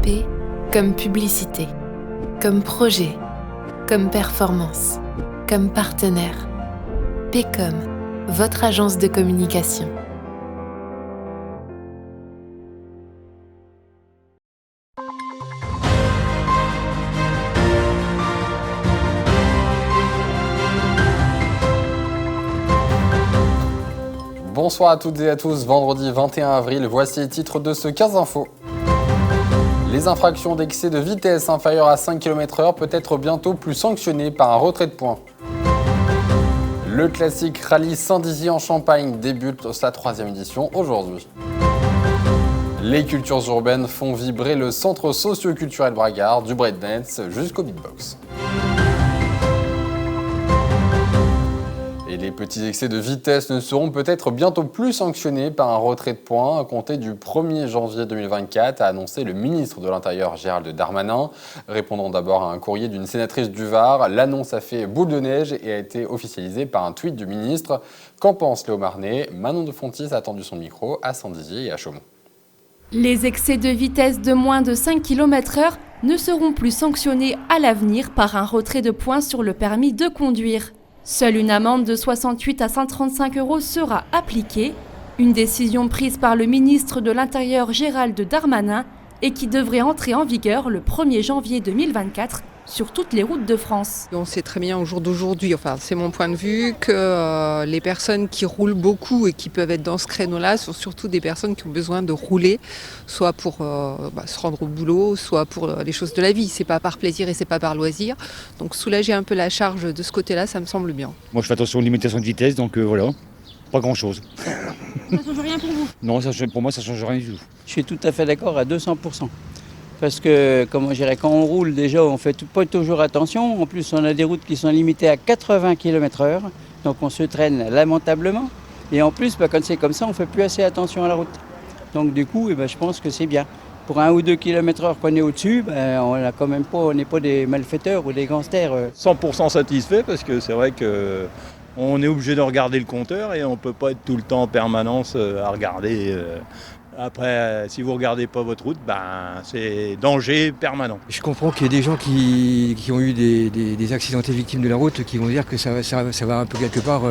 P comme publicité, comme projet, comme performance, comme partenaire. P comme votre agence de communication. Bonsoir à toutes et à tous, vendredi 21 avril, voici les titres de ce 15 infos. Les infractions d'excès de vitesse inférieure à 5 km/h peut être bientôt plus sanctionnées par un retrait de points. Le classique rallye Saint-Dizier en Champagne débute sa 3e édition aujourd'hui. Les cultures urbaines font vibrer le centre socio-culturel Bragard, du breakdance jusqu'au beatbox. Et les petits excès de vitesse ne seront peut-être bientôt plus sanctionnés par un retrait de points à compter du 1er janvier 2024, a annoncé le ministre de l'Intérieur Gérald Darmanin. Répondant d'abord à un courrier d'une sénatrice du Var, l'annonce a fait boule de neige et a été officialisée par un tweet du ministre. Qu'en pense Léo Marnet? Manon de Fontis a tendu son micro à Saint-Dizier et à Chaumont. Les excès de vitesse de moins de 5 km/h ne seront plus sanctionnés à l'avenir par un retrait de points sur le permis de conduire. Seule une amende de 68 à 135 € sera appliquée, une décision prise par le ministre de l'Intérieur Gérald Darmanin et qui devrait entrer en vigueur le 1er janvier 2024 sur toutes les routes de France. On sait très bien au jour d'aujourd'hui, enfin c'est mon point de vue, que les personnes qui roulent beaucoup et qui peuvent être dans ce créneau-là sont surtout des personnes qui ont besoin de rouler, soit pour se rendre au boulot, soit pour les choses de la vie. C'est pas par plaisir et c'est pas par loisir. Donc soulager un peu la charge de ce côté-là, ça me semble bien. Moi je fais attention aux limitations de vitesse, donc voilà, pas grand-chose. Ça ne change rien pour vous? Non, pour moi ça ne change rien du tout. Je suis tout à fait d'accord à 200%. Parce que, comment je dirais, quand on roule, déjà, on fait pas toujours attention. En plus, on a des routes qui sont limitées à 80 km/h. Donc, on se traîne lamentablement. Et en plus, quand c'est comme ça, on fait plus assez attention à la route. Donc, du coup, je pense que c'est bien. Pour 1 ou 2 km/h qu'on est au-dessus, on n'est pas des malfaiteurs ou des gangsters. 100% satisfait parce que c'est vrai que on est obligé de regarder le compteur et on ne peut pas être tout le temps en permanence à regarder. Après, si vous ne regardez pas votre route, c'est danger permanent. Je comprends qu'il y ait des gens qui ont eu des accidentés victimes de la route qui vont dire que ça va un peu quelque part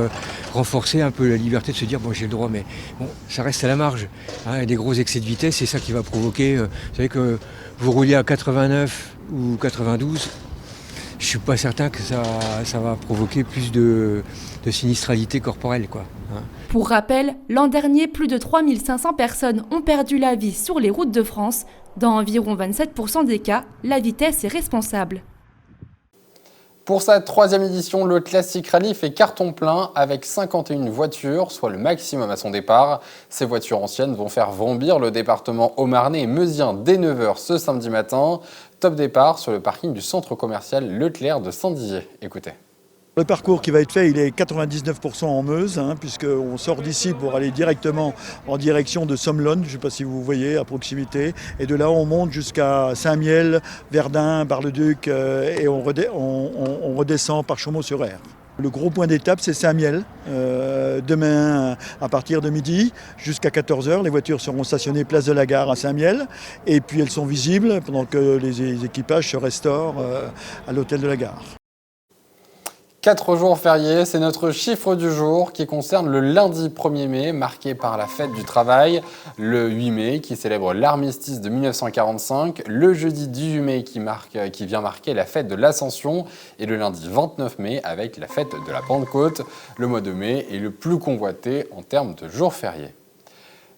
renforcer un peu la liberté de se dire bon j'ai le droit, mais bon ça reste à la marge. Hein, des gros excès de vitesse, c'est ça qui va provoquer. Vous savez que vous rouliez à 89 ou 92, je ne suis pas certain que ça va provoquer plus de sinistralité corporelle, quoi. Hein. Pour rappel, l'an dernier, plus de 3500 personnes ont perdu la vie sur les routes de France. Dans environ 27% des cas, la vitesse est responsable. Pour sa 3e édition, le Classic Rallye fait carton plein avec 51 voitures, soit le maximum à son départ. Ces voitures anciennes vont faire vrombir le département haut-marnais et meusien dès 9h ce samedi matin. Top départ sur le parking du centre commercial Leclerc de Saint-Dizier. Écoutez. Le parcours qui va être fait, il est 99% en Meuse, puisqu'on sort d'ici pour aller directement en direction de Sommelonne, je ne sais pas si vous voyez, à proximité. Et de là, on monte jusqu'à Saint-Miel, Verdun, Bar-le-Duc, et on redescend par Chaumont-sur-Aire. Le gros point d'étape, c'est Saint-Miel. Demain, à partir de midi, jusqu'à 14h, les voitures seront stationnées place de la Gare à Saint-Miel. Et puis elles sont visibles pendant que les équipages se restaurent à l'hôtel de la Gare. 4 jours fériés, c'est notre chiffre du jour qui concerne le lundi 1er mai, marqué par la fête du travail, le 8 mai qui célèbre l'armistice de 1945, le jeudi 18 mai qui vient marquer la fête de l'Ascension et le lundi 29 mai avec la fête de la Pentecôte. Le mois de mai est le plus convoité en termes de jours fériés.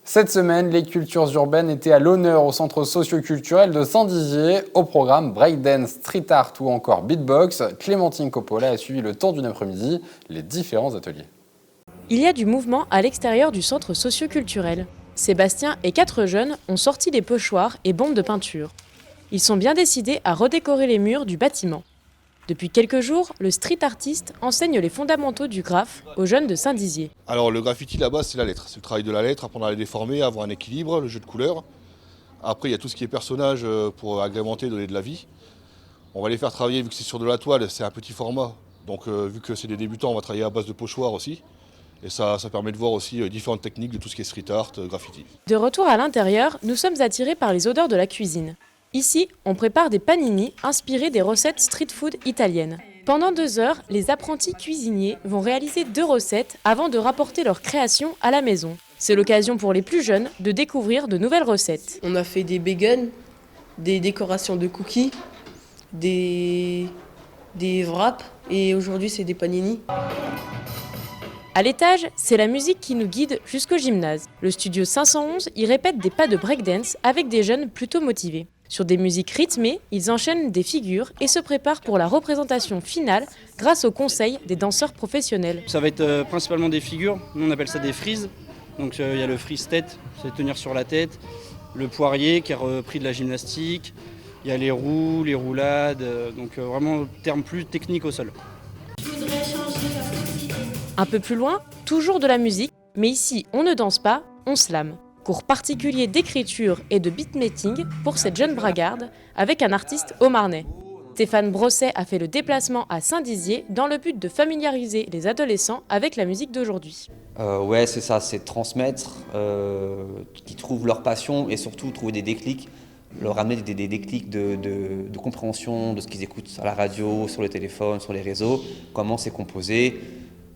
Cette semaine, les cultures urbaines étaient à l'honneur au centre socio-culturel de Saint-Dizier. Au programme breakdance, street art ou encore beatbox, Clémentine Coppola a suivi le temps d'une après-midi les différents ateliers. Il y a du mouvement à l'extérieur du centre socio-culturel. Sébastien et 4 jeunes ont sorti des pochoirs et bombes de peinture. Ils sont bien décidés à redécorer les murs du bâtiment. Depuis quelques jours, le street artiste enseigne les fondamentaux du graphe aux jeunes de Saint-Dizier. Alors le graffiti là-bas c'est la lettre, c'est le travail de la lettre, apprendre à la déformer, avoir un équilibre, le jeu de couleurs. Après il y a tout ce qui est personnage pour agrémenter, donner de la vie. On va les faire travailler, vu que c'est sur de la toile, c'est un petit format. Donc vu que c'est des débutants, on va travailler à base de pochoirs aussi. Et ça permet de voir aussi différentes techniques de tout ce qui est street art, graffiti. De retour à l'intérieur, nous sommes attirés par les odeurs de la cuisine. Ici, on prépare des panini inspirés des recettes street food italiennes. Pendant 2 heures, les apprentis cuisiniers vont réaliser 2 recettes avant de rapporter leur création à la maison. C'est l'occasion pour les plus jeunes de découvrir de nouvelles recettes. On a fait des bagels, des décorations de cookies, des wraps et aujourd'hui c'est des panini. À l'étage, c'est la musique qui nous guide jusqu'au gymnase. Le studio 511 y répète des pas de breakdance avec des jeunes plutôt motivés. Sur des musiques rythmées, ils enchaînent des figures et se préparent pour la représentation finale grâce au conseil des danseurs professionnels. Ça va être principalement des figures, nous on appelle ça des frises. Donc il y a le freeze tête, c'est tenir sur la tête, le poirier qui a repris de la gymnastique, il y a les roues, les roulades, donc vraiment terme plus technique au sol. Un peu plus loin, toujours de la musique, mais ici on ne danse pas, on slame. Cours particulier d'écriture et de beatmaking pour cette jeune bragarde avec un artiste haut-marnais. Stéphane Brosset a fait le déplacement à Saint-Dizier dans le but de familiariser les adolescents avec la musique d'aujourd'hui. Ouais, c'est ça, c'est de transmettre, qu'ils trouvent leur passion et surtout trouver des déclics, leur amener des déclics de compréhension de ce qu'ils écoutent à la radio, sur le téléphone, sur les réseaux, comment c'est composé,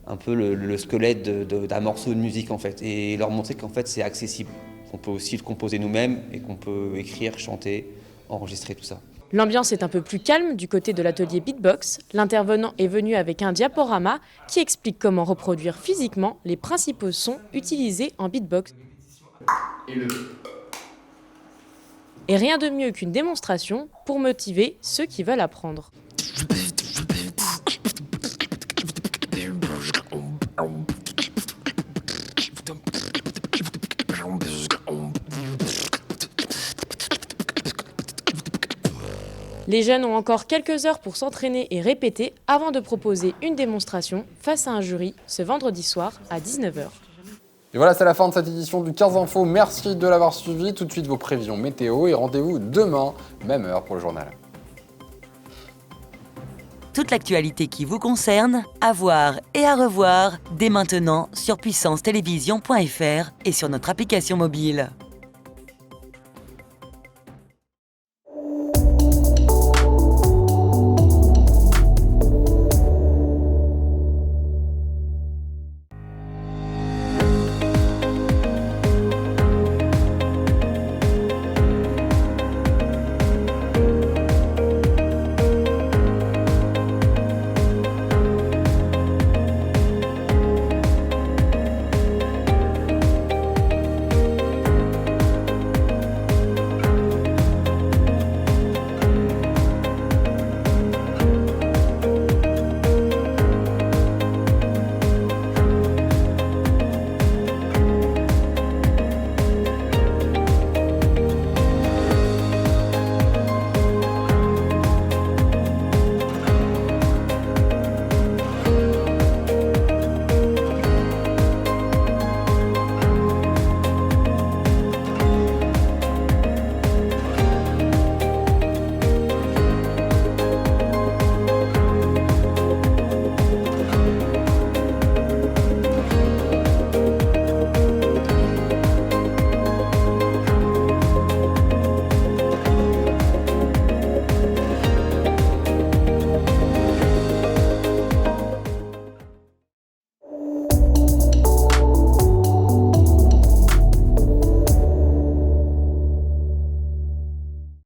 un peu le squelette d'un morceau de musique en fait, et leur montrer qu'en fait c'est accessible, qu'on peut aussi le composer nous-mêmes et qu'on peut écrire, chanter, enregistrer tout ça. L'ambiance est un peu plus calme du côté de l'atelier beatbox. L'intervenant est venu avec un diaporama qui explique comment reproduire physiquement les principaux sons utilisés en beatbox. Et rien de mieux qu'une démonstration pour motiver ceux qui veulent apprendre. Les jeunes ont encore quelques heures pour s'entraîner et répéter avant de proposer une démonstration face à un jury ce vendredi soir à 19h. Et voilà, c'est la fin de cette édition du 15 Info. Merci de l'avoir suivi. Tout de suite, vos prévisions météo et rendez-vous demain, même heure pour le journal. Toute l'actualité qui vous concerne, à voir et à revoir dès maintenant sur puissancetélévision.fr et sur notre application mobile.